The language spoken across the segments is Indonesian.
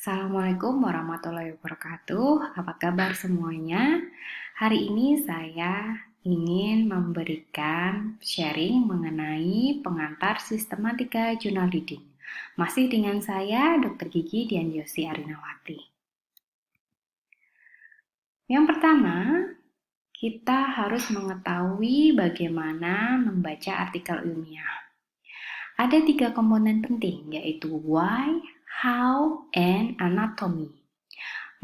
Assalamualaikum warahmatullahi wabarakatuh. Apa kabar semuanya? Hari ini saya ingin memberikan sharing mengenai pengantar sistematika jurnal reading. Masih dengan saya, Dr. Gigi Dianyosi Arinawati. Yang pertama, kita harus mengetahui bagaimana membaca artikel ilmiah. Ada 3 komponen penting, yaitu why, how, and anatomy.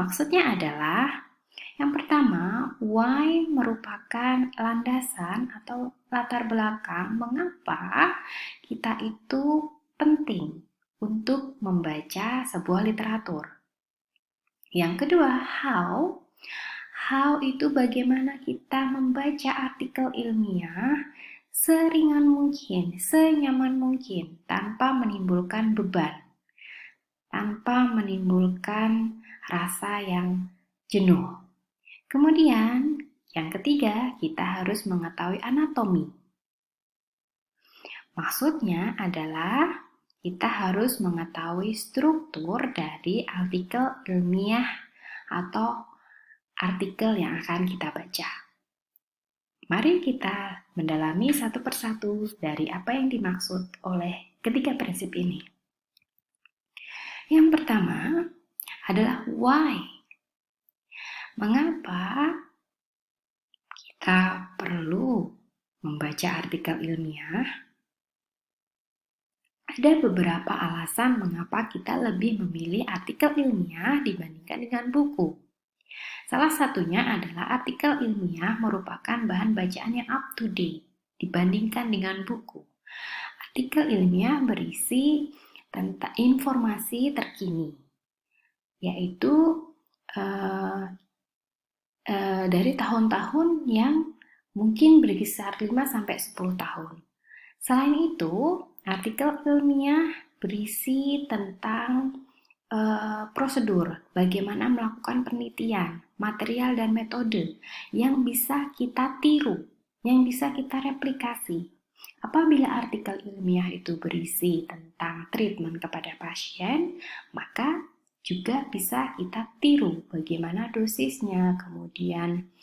Maksudnya adalah, yang pertama, why merupakan landasan atau latar belakang mengapa kita itu penting untuk membaca sebuah literatur. Yang kedua, how. How itu bagaimana kita membaca artikel ilmiah seringan mungkin, senyaman mungkin, tanpa menimbulkan beban, tanpa menimbulkan rasa yang jenuh. Kemudian, yang ketiga, kita harus mengetahui anatomi. Maksudnya adalah kita harus mengetahui struktur dari artikel ilmiah atau artikel yang akan kita baca. Mari kita mendalami satu persatu dari apa yang dimaksud oleh ketiga prinsip ini. Yang pertama adalah why. Mengapa kita perlu membaca artikel ilmiah? Ada beberapa alasan mengapa kita lebih memilih artikel ilmiah dibandingkan dengan buku. Salah satunya adalah artikel ilmiah merupakan bahan bacaan yang up to date dibandingkan dengan buku. Artikel ilmiah berisi tentang informasi terkini, yaitu dari tahun-tahun yang mungkin berkisar 5-10 tahun. Selain itu, artikel ilmiah berisi tentang prosedur, bagaimana melakukan penelitian, material dan metode yang bisa kita tiru, yang bisa kita replikasi. Apabila artikel ilmiah itu berisi tentang treatment kepada pasien, maka juga bisa kita tiru bagaimana dosisnya, kemudian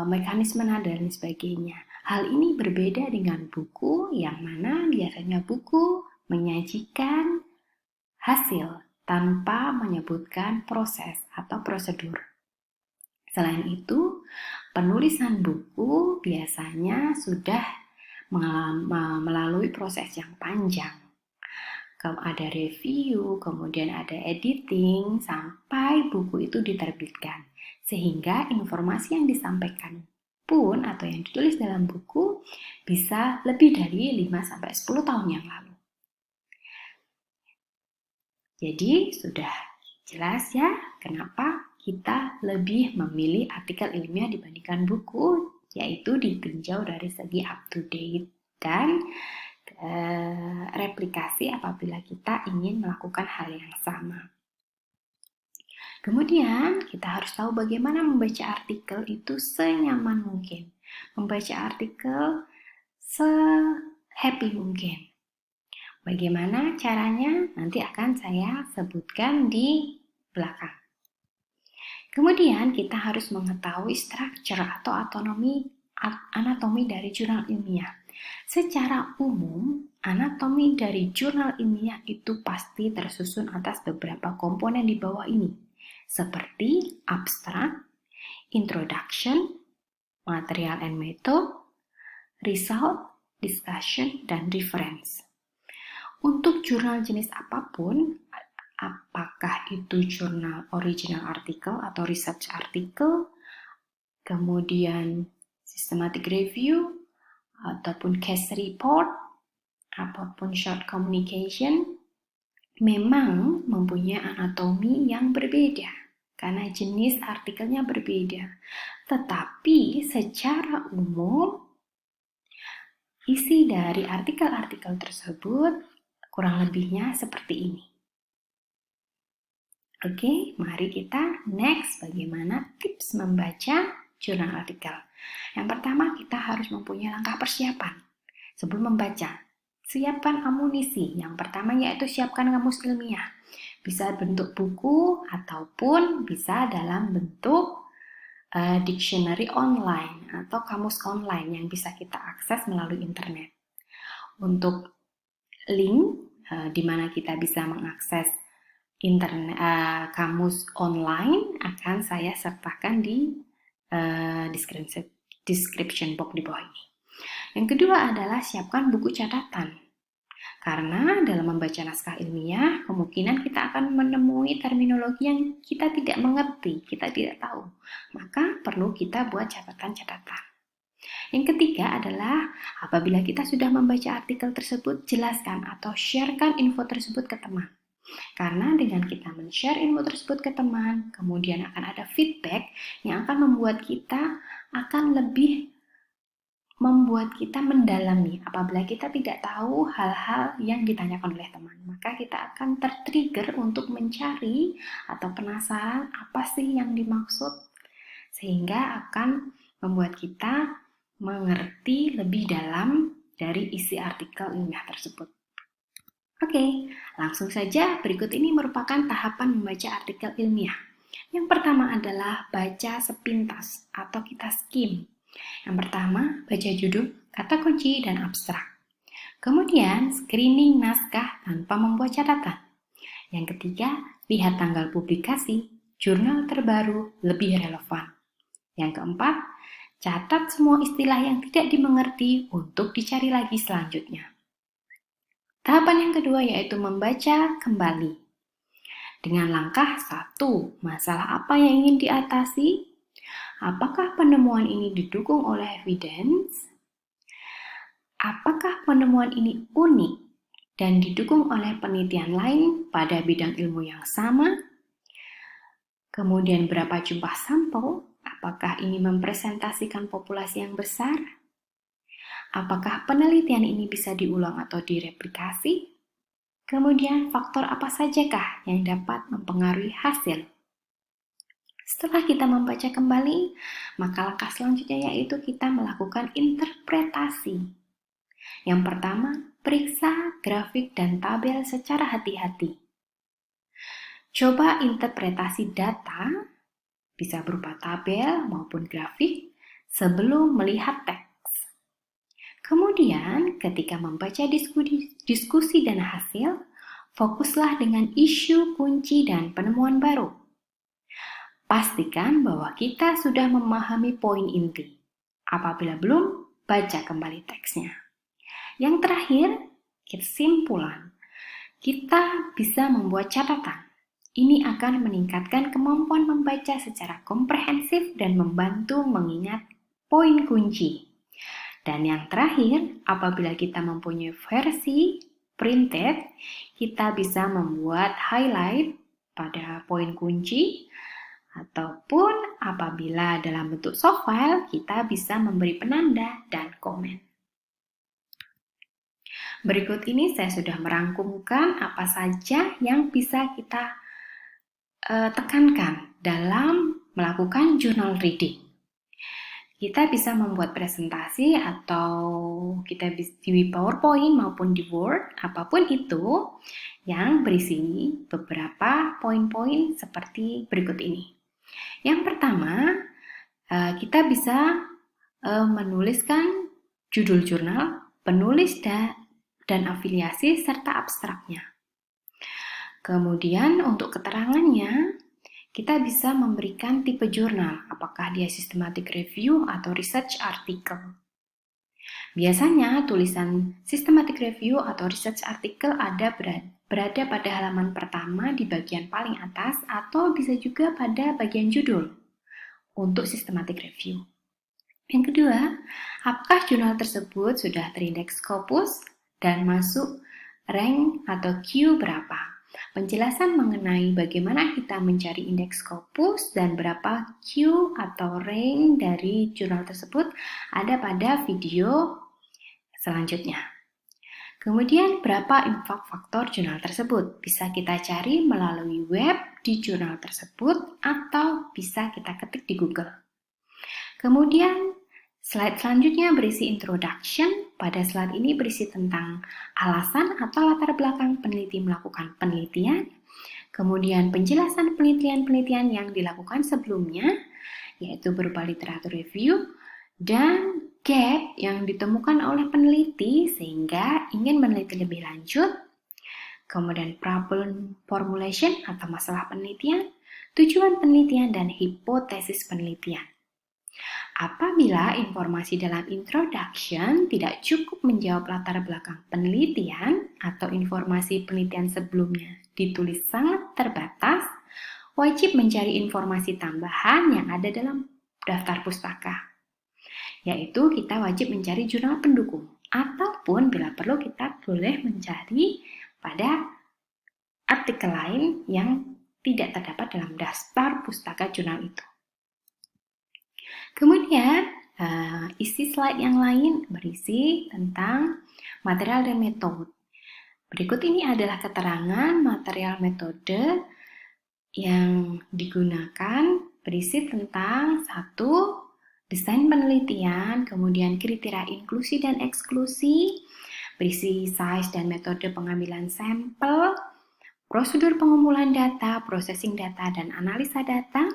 mekanisme nada dan sebagainya. Hal ini berbeda dengan buku, yang mana biasanya buku menyajikan hasil tanpa menyebutkan proses atau prosedur. Selain itu, penulisan buku biasanya sudah melalui proses yang panjang. Ada review, kemudian ada editing, sampai buku itu diterbitkan. Sehingga informasi yang disampaikan pun atau yang ditulis dalam buku bisa lebih dari 5-10 tahun yang lalu. Jadi sudah jelas ya kenapa kita lebih memilih artikel ilmiah dibandingkan buku, yaitu ditinjau dari segi up to date dan replikasi apabila kita ingin melakukan hal yang sama. Kemudian kita harus tahu bagaimana membaca artikel itu senyaman mungkin, membaca artikel se-happy mungkin. Bagaimana caranya? Nanti akan saya sebutkan di belakang. Kemudian kita harus mengetahui structure atau anatomi dari jurnal ilmiah. Secara umum, anatomi dari jurnal ilmiah itu pasti tersusun atas beberapa komponen di bawah ini, seperti abstract, introduction, material and method, result, discussion, dan reference. Untuk jurnal jenis apapun, apakah itu jurnal original article atau research article, kemudian systematic review, ataupun case report, apapun short communication, memang mempunyai anatomi yang berbeda karena jenis artikelnya berbeda. Tetapi secara umum, isi dari artikel-artikel tersebut kurang lebihnya seperti ini. Oke, mari kita next bagaimana tips membaca jurnal artikel. Yang pertama, kita harus mempunyai langkah persiapan sebelum membaca. Siapkan amunisi. Yang pertama yaitu siapkan kamus ilmiah. Bisa bentuk buku ataupun bisa dalam bentuk dictionary online atau kamus online yang bisa kita akses melalui internet. Untuk link di mana kita bisa mengakses internet kamus online akan saya sertakan di description box di bawah ini. Yang kedua adalah siapkan buku catatan. Karena dalam membaca naskah ilmiah, kemungkinan kita akan menemui terminologi yang kita tidak mengerti, kita tidak tahu. Maka perlu kita buat catatan-catatan. Yang ketiga adalah apabila kita sudah membaca artikel tersebut, jelaskan atau sharekan info tersebut ke teman. Karena dengan kita men-share info tersebut ke teman, kemudian akan ada feedback yang akan membuat kita mendalami. Apabila kita tidak tahu hal-hal yang ditanyakan oleh teman, maka kita akan tertrigger untuk mencari atau penasaran apa sih yang dimaksud, sehingga akan membuat kita mengerti lebih dalam dari isi artikel ilmiah tersebut. Oke, langsung saja. Berikut ini merupakan tahapan membaca artikel ilmiah. Yang pertama adalah baca sepintas atau kita skim. Yang pertama, baca judul, kata kunci, dan abstrak. Kemudian, screening naskah tanpa membuat catatan. Yang ketiga, lihat tanggal publikasi, jurnal terbaru lebih relevan. Yang keempat, catat semua istilah yang tidak dimengerti untuk dicari lagi selanjutnya. Tahapan yang kedua yaitu membaca kembali. Dengan langkah 1, masalah apa yang ingin diatasi? Apakah penemuan ini didukung oleh evidence? Apakah penemuan ini unik dan didukung oleh penelitian lain pada bidang ilmu yang sama? Kemudian berapa jumlah sampel? Apakah ini mempresentasikan populasi yang besar? Apakah penelitian ini bisa diulang atau direplikasi? Kemudian faktor apa sajakah yang dapat mempengaruhi hasil? Setelah kita membaca kembali, maka langkah selanjutnya yaitu kita melakukan interpretasi. Yang pertama, periksa grafik dan tabel secara hati-hati. Coba interpretasi data, bisa berupa tabel maupun grafik, sebelum melihat teks. Kemudian, ketika membaca diskusi dan hasil, fokuslah dengan isu kunci dan penemuan baru. Pastikan bahwa kita sudah memahami poin inti. Apabila belum, baca kembali teksnya. Yang terakhir, kesimpulan. Kita bisa membuat catatan. Ini akan meningkatkan kemampuan membaca secara komprehensif dan membantu mengingat poin kunci. Dan yang terakhir, apabila kita mempunyai versi printed, kita bisa membuat highlight pada poin kunci, ataupun apabila dalam bentuk soft file, kita bisa memberi penanda dan komen. Berikut ini saya sudah merangkumkan apa saja yang bisa kita tekankan dalam melakukan journal reading. Kita bisa membuat presentasi atau kita bisa di PowerPoint maupun di Word, apapun itu yang berisi beberapa poin-poin seperti berikut ini. Yang pertama, kita bisa menuliskan judul jurnal, penulis dan afiliasi serta abstraknya. Kemudian untuk keterangannya, kita bisa memberikan tipe jurnal, apakah dia systematic review atau research article. Biasanya tulisan systematic review atau research article berada pada halaman pertama di bagian paling atas atau bisa juga pada bagian judul untuk systematic review. Yang kedua, apakah jurnal tersebut sudah terindeks Scopus dan masuk rank atau Q berapa? Penjelasan mengenai bagaimana kita mencari indeks Scopus dan berapa Q atau rank dari jurnal tersebut ada pada video selanjutnya. Kemudian berapa impact faktor jurnal tersebut? Bisa kita cari melalui web di jurnal tersebut atau bisa kita ketik di Google. Kemudian slide selanjutnya berisi introduction. Pada slide ini berisi tentang alasan atau latar belakang peneliti melakukan penelitian. Kemudian penjelasan penelitian-penelitian yang dilakukan sebelumnya, yaitu berupa literatur review, dan gap yang ditemukan oleh peneliti sehingga ingin meneliti lebih lanjut. Kemudian problem formulation atau masalah penelitian, tujuan penelitian, dan hipotesis penelitian. Apabila informasi dalam introduction tidak cukup menjawab latar belakang penelitian atau informasi penelitian sebelumnya ditulis sangat terbatas, wajib mencari informasi tambahan yang ada dalam daftar pustaka. Yaitu kita wajib mencari jurnal pendukung, ataupun bila perlu kita boleh mencari pada artikel lain yang tidak terdapat dalam daftar pustaka jurnal itu. Kemudian, isi slide yang lain berisi tentang material dan metode. Berikut ini adalah keterangan material metode yang digunakan berisi tentang 1. Desain penelitian, kemudian kriteria inklusi dan eksklusi, berisi size dan metode pengambilan sampel, prosedur pengumpulan data, processing data, dan analisa data.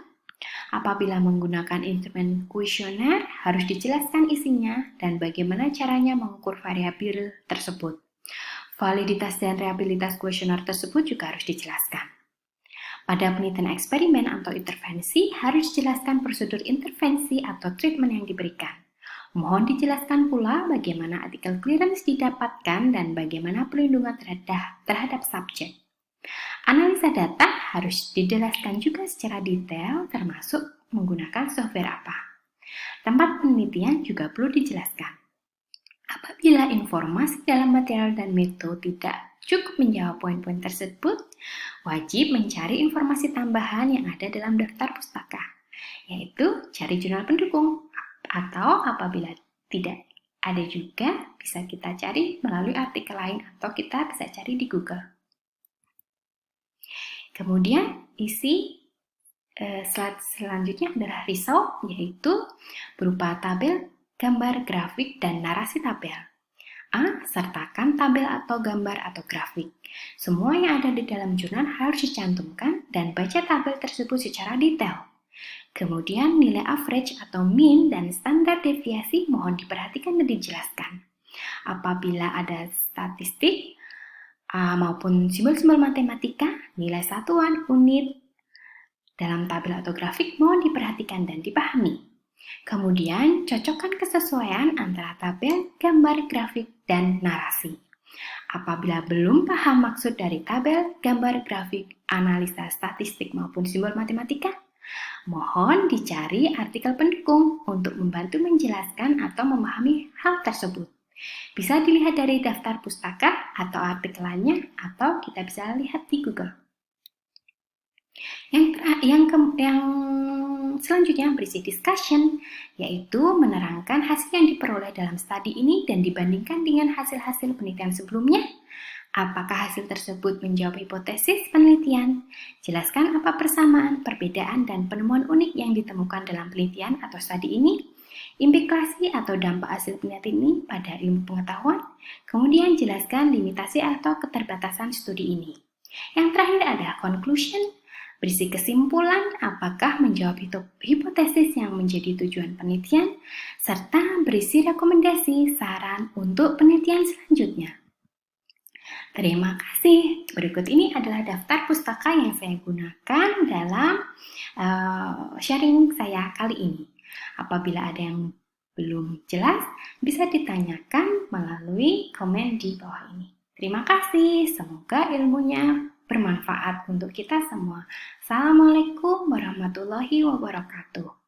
Apabila menggunakan instrumen kuesioner, harus dijelaskan isinya dan bagaimana caranya mengukur variabel tersebut. Validitas dan reliabilitas kuesioner tersebut juga harus dijelaskan. Pada penelitian eksperimen atau intervensi, harus dijelaskan prosedur intervensi atau treatment yang diberikan. Mohon dijelaskan pula bagaimana artikel clearance didapatkan dan bagaimana perlindungan terhadap subjek. Analisa data harus dijelaskan juga secara detail, termasuk menggunakan software apa. Tempat penelitian juga perlu dijelaskan. Apabila informasi dalam material dan metode tidak cukup menjawab poin-poin tersebut, wajib mencari informasi tambahan yang ada dalam daftar pustaka, yaitu cari jurnal pendukung, atau apabila tidak ada juga, bisa kita cari melalui artikel lain atau kita bisa cari di Google. Kemudian isi slide selanjutnya adalah result, yaitu berupa tabel, gambar, grafik, dan narasi tabel. A. Sertakan tabel atau gambar atau grafik. Semua yang ada di dalam jurnal harus dicantumkan dan baca tabel tersebut secara detail. Kemudian nilai average atau mean dan standar deviasi mohon diperhatikan dan dijelaskan. Apabila ada statistik, maupun simbol-simbol matematika, nilai satuan, unit dalam tabel atau grafik mohon diperhatikan dan dipahami. Kemudian, cocokkan kesesuaian antara tabel, gambar, grafik, dan narasi. Apabila belum paham maksud dari tabel, gambar, grafik, analisa statistik maupun simbol matematika, mohon dicari artikel pendukung untuk membantu menjelaskan atau memahami hal tersebut. Bisa dilihat dari daftar pustaka atau artikel lainnya, atau kita bisa lihat di Google. Yang selanjutnya berisi discussion, yaitu menerangkan hasil yang diperoleh dalam studi ini dan dibandingkan dengan hasil-hasil penelitian sebelumnya. Apakah hasil tersebut menjawab hipotesis penelitian? Jelaskan apa persamaan, perbedaan, dan penemuan unik yang ditemukan dalam penelitian atau studi ini. Implikasi atau dampak hasil penelitian ini pada ilmu pengetahuan. Kemudian jelaskan limitasi atau keterbatasan studi ini. Yang terakhir adalah conclusion, berisi kesimpulan apakah menjawab hipotesis yang menjadi tujuan penelitian, serta berisi rekomendasi saran untuk penelitian selanjutnya. Terima kasih. Berikut ini adalah daftar pustaka yang saya gunakan dalam sharing saya kali ini. Apabila ada yang belum jelas, bisa ditanyakan melalui komen di bawah ini. Terima kasih. Semoga ilmunya bermanfaat untuk kita semua. Assalamualaikum warahmatullahi wabarakatuh.